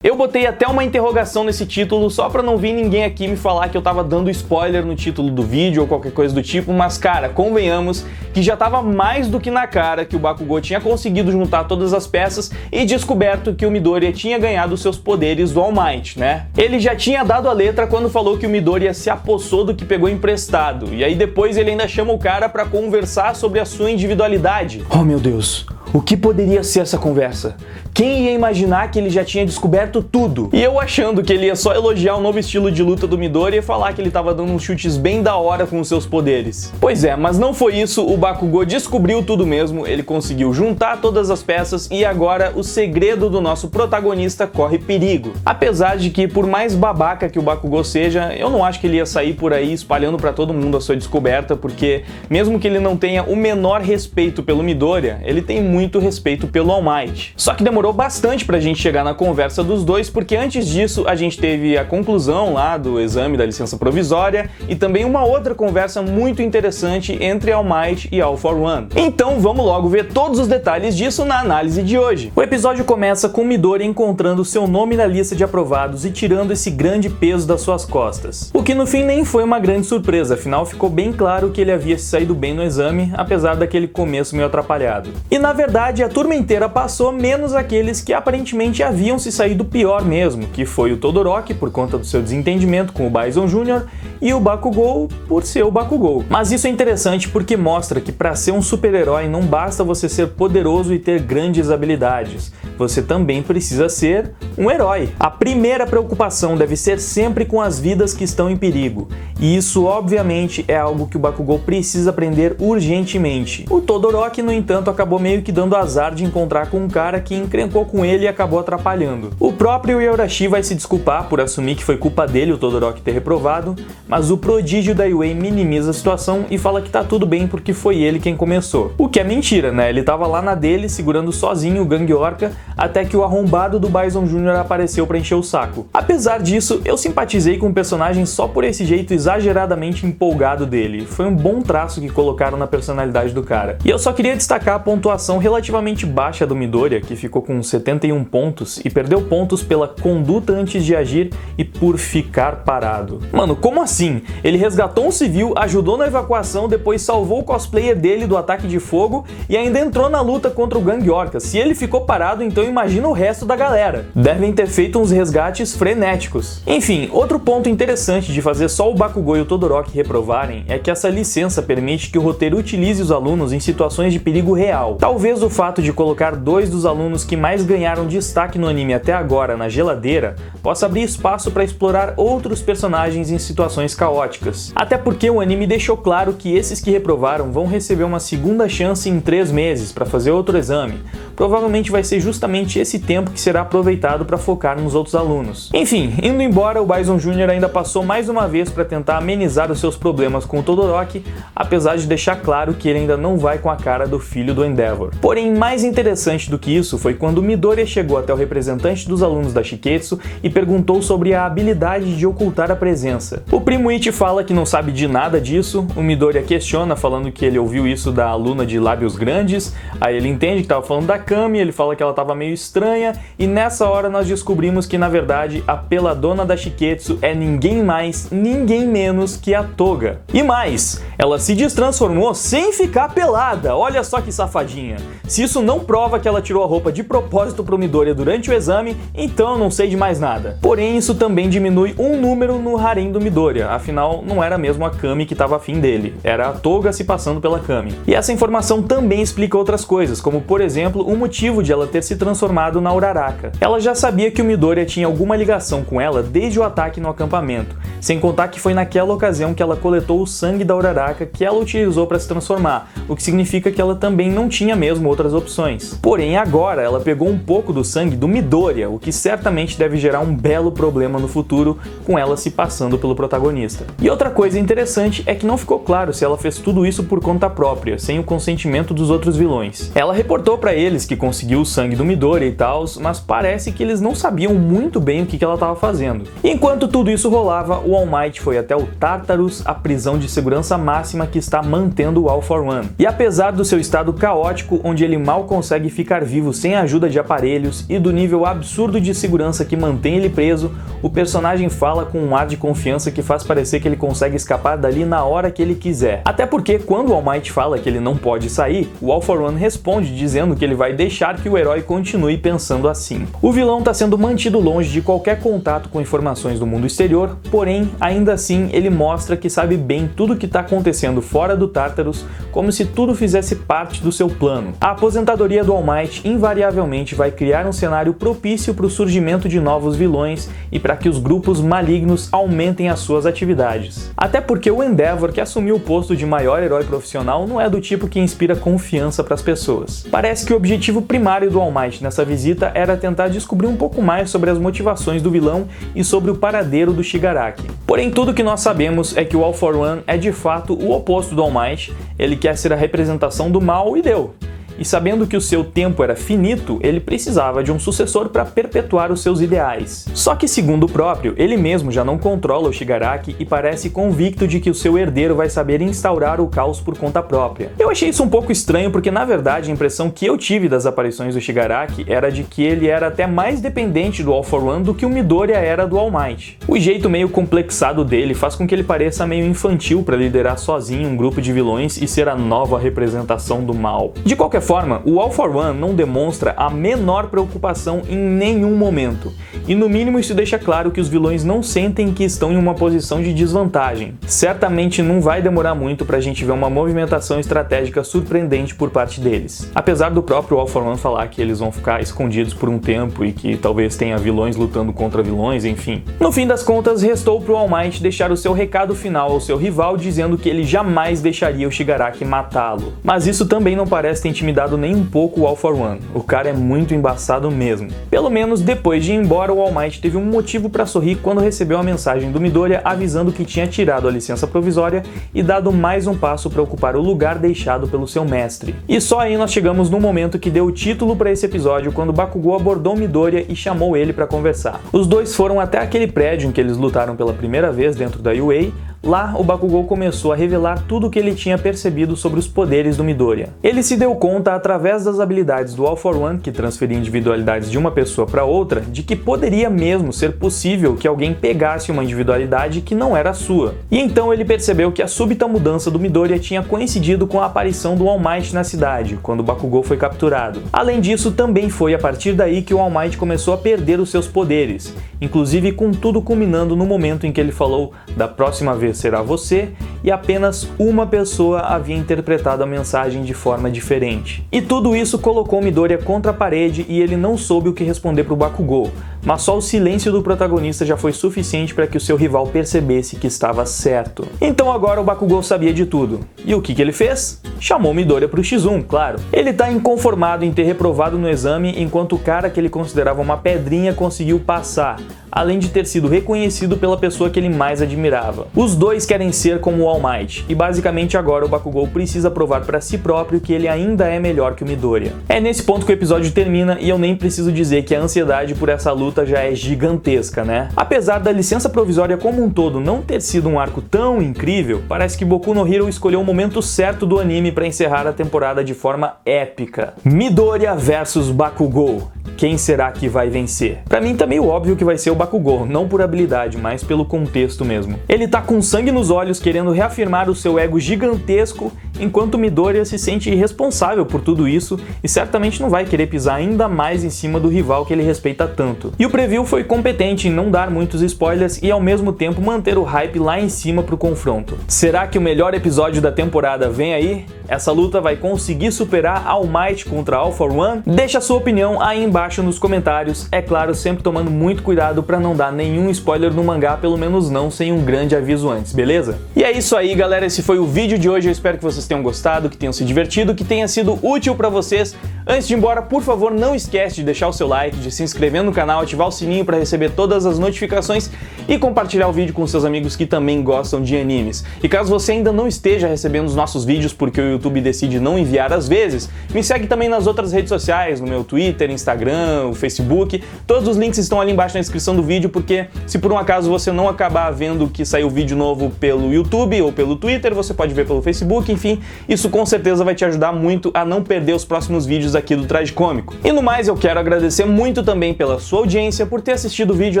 Eu botei até uma interrogação nesse título só pra não vir ninguém aqui me falar que eu tava dando spoiler no título do vídeo ou qualquer coisa do tipo, mas cara, convenhamos que já tava mais do que na cara que o Bakugou tinha conseguido juntar todas as peças e descoberto que o Midoriya tinha ganhado seus poderes do All Might, né? Ele já tinha dado a letra quando falou que o Midoriya se apossou do que pegou emprestado, e aí depois ele ainda chama o cara pra conversar sobre a sua individualidade. Oh meu Deus! O que poderia ser essa conversa? Quem ia imaginar que ele já tinha descoberto tudo? E eu achando que ele ia só elogiar o novo estilo de luta do Midoriya e falar que ele tava dando uns chutes bem da hora com os seus poderes. Pois é, mas não foi isso, o Bakugou descobriu tudo mesmo, ele conseguiu juntar todas as peças e agora o segredo do nosso protagonista corre perigo. Apesar de que, por mais babaca que o Bakugou seja, eu não acho que ele ia sair por aí espalhando pra todo mundo a sua descoberta, porque mesmo que ele não tenha o menor respeito pelo Midoriya, ele tem muito respeito pelo All Might. Só que demorou bastante pra gente chegar na conversa dos dois, porque antes disso a gente teve a conclusão lá do exame da licença provisória e também uma outra conversa muito interessante entre All Might e All For One. Então vamos logo ver todos os detalhes disso na análise de hoje. O episódio começa com Midoriya encontrando seu nome na lista de aprovados e tirando esse grande peso das suas costas. O que no fim nem foi uma grande surpresa, afinal ficou bem claro que ele havia se saído bem no exame, apesar daquele começo meio atrapalhado. E na verdade a turma inteira passou, menos aqueles que aparentemente haviam se saído pior mesmo, que foi o Todoroki por conta do seu desentendimento com o Bison Jr. e o Bakugou por ser o Bakugou. Mas isso é interessante porque mostra que para ser um super-herói não basta você ser poderoso e ter grandes habilidades, você também precisa ser um herói. A primeira preocupação deve ser sempre com as vidas que estão em perigo, e isso obviamente é algo que o Bakugou precisa aprender urgentemente. O Todoroki, no entanto, acabou meio que dando azar de encontrar com um cara que encrencou com ele e acabou atrapalhando. O próprio Yorashi vai se desculpar por assumir que foi culpa dele o Todoroki ter reprovado, mas o prodígio da Yue minimiza a situação e fala que tá tudo bem porque foi ele quem começou. O que é mentira, né? Ele tava lá na dele, segurando sozinho o Gang Orca, até que o arrombado do Bison Jr. apareceu pra encher o saco. Apesar disso, eu simpatizei com o personagem só por esse jeito exageradamente empolgado dele. Foi um bom traço que colocaram na personalidade do cara. E eu só queria destacar a pontuação relativamente baixa do Midoriya, que ficou com 71 pontos e perdeu pontos pela conduta antes de agir e por ficar parado. Mano, como assim? Ele resgatou um civil, ajudou na evacuação, depois salvou o cosplayer dele do ataque de fogo e ainda entrou na luta contra o Gang Orca. Se ele ficou parado, então imagina o resto da galera. Devem ter feito uns resgates frenéticos. Enfim, outro ponto interessante de fazer só o Bakugou e o Todoroki reprovarem é que essa licença permite que o roteiro utilize os alunos em situações de perigo real. Talvez o fato de colocar dois dos alunos que mais ganharam destaque no anime até agora na geladeira possa abrir espaço para explorar outros personagens em situações caóticas. Até porque o anime deixou claro que esses que reprovaram vão receber uma segunda chance em 3 meses para fazer outro exame. Provavelmente vai ser justamente esse tempo que será aproveitado para focar nos outros alunos. Enfim, indo embora, o Bison Jr. ainda passou mais uma vez para tentar amenizar os seus problemas com o Todoroki, apesar de deixar claro que ele ainda não vai com a cara do filho do Endeavor. Porém, mais interessante do que isso foi quando o Midoriya chegou até o representante dos alunos da Shiketsu e perguntou sobre a habilidade de ocultar a presença. O primo Ichi fala que não sabe de nada disso, o Midoriya questiona falando que ele ouviu isso da aluna de lábios grandes, aí ele entende que estava falando da Kami, ele fala que ela estava meio estranha, e nessa hora nós descobrimos que na verdade a peladona da Shiketsu é ninguém mais, ninguém menos que a Toga. E mais, ela se destransformou sem ficar pelada, olha só que safadinha. Se isso não prova que ela tirou a roupa de propósito pro Midoriya durante o exame, então eu não sei de mais nada. Porém, isso também diminui um número no harém do Midoriya, afinal não era mesmo a Kami que estava afim dele, era a Toga se passando pela Kami. E essa informação também explica outras coisas, como por exemplo o motivo de ela ter se transformado na Uraraka. Ela já sabia que o Midoriya tinha alguma ligação com ela desde o ataque no acampamento, sem contar que foi naquela ocasião que ela coletou o sangue da Uraraka que ela utilizou para se transformar, o que significa que ela também não tinha mesmo outras opções. Porém, agora ela pegou um pouco do sangue do Midoriya, o que certamente deve gerar um belo problema no futuro com ela se passando pelo protagonista. E outra coisa interessante é que não ficou claro se ela fez tudo isso por conta própria, sem o consentimento dos outros vilões. Ela reportou para eles que conseguiu o sangue do Midoriya Midoriya e tal, mas parece que eles não sabiam muito bem o que ela estava fazendo. Enquanto tudo isso rolava, o All Might foi até o Tartarus, a prisão de segurança máxima que está mantendo o All For One. E apesar do seu estado caótico, onde ele mal consegue ficar vivo sem a ajuda de aparelhos, e do nível absurdo de segurança que mantém ele preso, o personagem fala com um ar de confiança que faz parecer que ele consegue escapar dali na hora que ele quiser. Até porque quando o All Might fala que ele não pode sair, o All For One responde dizendo que ele vai deixar que o herói continue pensando assim. O vilão está sendo mantido longe de qualquer contato com informações do mundo exterior, porém, ainda assim, ele mostra que sabe bem tudo o que está acontecendo fora do Tartarus, como se tudo fizesse parte do seu plano. A aposentadoria do All Might invariavelmente vai criar um cenário propício para o surgimento de novos vilões e para que os grupos malignos aumentem as suas atividades. Até porque o Endeavor, que assumiu o posto de maior herói profissional, não é do tipo que inspira confiança para as pessoas. Parece que o objetivo primário do All Might nessa visita era tentar descobrir um pouco mais sobre as motivações do vilão e sobre o paradeiro do Shigaraki. Porém, tudo que nós sabemos é que o All For One é de fato o oposto do All Might, ele quer ser a representação do mal e deu. E sabendo que o seu tempo era finito, ele precisava de um sucessor para perpetuar os seus ideais. Só que, segundo o próprio, ele mesmo já não controla o Shigaraki e parece convicto de que o seu herdeiro vai saber instaurar o caos por conta própria. Eu achei isso um pouco estranho porque, na verdade, a impressão que eu tive das aparições do Shigaraki era de que ele era até mais dependente do All For One do que o Midoriya era do All Might. O jeito meio complexado dele faz com que ele pareça meio infantil para liderar sozinho um grupo de vilões e ser a nova representação do mal. De qualquer forma, o All For One não demonstra a menor preocupação em nenhum momento, e no mínimo isso deixa claro que os vilões não sentem que estão em uma posição de desvantagem. Certamente não vai demorar muito pra gente ver uma movimentação estratégica surpreendente por parte deles. Apesar do próprio All For One falar que eles vão ficar escondidos por um tempo e que talvez tenha vilões lutando contra vilões, enfim. No fim das contas, restou pro All Might deixar o seu recado final ao seu rival dizendo que ele jamais deixaria o Shigaraki matá-lo. Mas isso também não parece ter intimidado nem um pouco o All For One. O cara é muito embaçado mesmo. Pelo menos depois de ir embora, o All Might teve um motivo para sorrir quando recebeu a mensagem do Midoriya avisando que tinha tirado a licença provisória e dado mais um passo para ocupar o lugar deixado pelo seu mestre. E só aí nós chegamos no momento que deu o título para esse episódio, quando Bakugou abordou Midoriya e chamou ele para conversar. Os dois foram até aquele prédio em que eles lutaram pela primeira vez dentro da UA. Lá, o Bakugou começou a revelar tudo o que ele tinha percebido sobre os poderes do Midoriya. Ele se deu conta, através das habilidades do All For One, que transferia individualidades de uma pessoa para outra, de que poderia mesmo ser possível que alguém pegasse uma individualidade que não era sua. E então ele percebeu que a súbita mudança do Midoriya tinha coincidido com a aparição do All Might na cidade, quando o Bakugou foi capturado. Além disso, também foi a partir daí que o All Might começou a perder os seus poderes, inclusive com tudo culminando no momento em que ele falou "da próxima vez será você", e apenas uma pessoa havia interpretado a mensagem de forma diferente. E tudo isso colocou Midoriya contra a parede e ele não soube o que responder para o Bakugou, mas só o silêncio do protagonista já foi suficiente para que o seu rival percebesse que estava certo. Então agora o Bakugou sabia de tudo. E o que ele fez? Chamou Midoriya para o X1, claro. Ele tá inconformado em ter reprovado no exame, enquanto o cara que ele considerava uma pedrinha conseguiu passar, além de ter sido reconhecido pela pessoa que ele mais admirava. Os dois querem ser como o All Might, e basicamente agora o Bakugou precisa provar para si próprio que ele ainda é melhor que o Midoriya. É nesse ponto que o episódio termina e eu nem preciso dizer que a ansiedade por essa luta já é gigantesca, né? Apesar da licença provisória como um todo não ter sido um arco tão incrível, parece que Boku no Hero escolheu o momento certo do anime para encerrar a temporada de forma épica. Midoriya versus Bakugou. Quem será que vai vencer? Pra mim tá meio óbvio que vai ser o Bakugou, não por habilidade, mas pelo contexto mesmo. Ele tá com sangue nos olhos, querendo reafirmar o seu ego gigantesco, enquanto Midoriya se sente irresponsável por tudo isso e certamente não vai querer pisar ainda mais em cima do rival que ele respeita tanto. E o preview foi competente em não dar muitos spoilers e ao mesmo tempo manter o hype lá em cima pro confronto. Será que o melhor episódio da temporada vem aí? Essa luta vai conseguir superar All Might contra All For One? Deixa a sua opinião aí embaixo embaixo nos comentários, é claro, sempre tomando muito cuidado para não dar nenhum spoiler no mangá, pelo menos não sem um grande aviso antes, beleza? E é isso aí, galera, esse foi o vídeo de hoje, eu espero que vocês tenham gostado, que tenham se divertido, que tenha sido útil para vocês. Antes de ir embora, por favor, não esquece de deixar o seu like, de se inscrever no canal, ativar o sininho para receber todas as notificações e compartilhar o vídeo com seus amigos que também gostam de animes. E caso você ainda não esteja recebendo os nossos vídeos porque o YouTube decide não enviar às vezes, me segue também nas outras redes sociais, no meu Twitter, Instagram, o Facebook. Todos os links estão ali embaixo na descrição do vídeo, porque se por um acaso você não acabar vendo que saiu vídeo novo pelo YouTube ou pelo Twitter, você pode ver pelo Facebook, enfim, isso com certeza vai te ajudar muito a não perder os próximos vídeos aqui do Tragicômico. E no mais, eu quero agradecer muito também pela sua audiência, por ter assistido o vídeo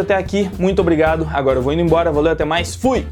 até aqui. Muito obrigado. Agora eu vou indo embora. Valeu, até mais. Fui!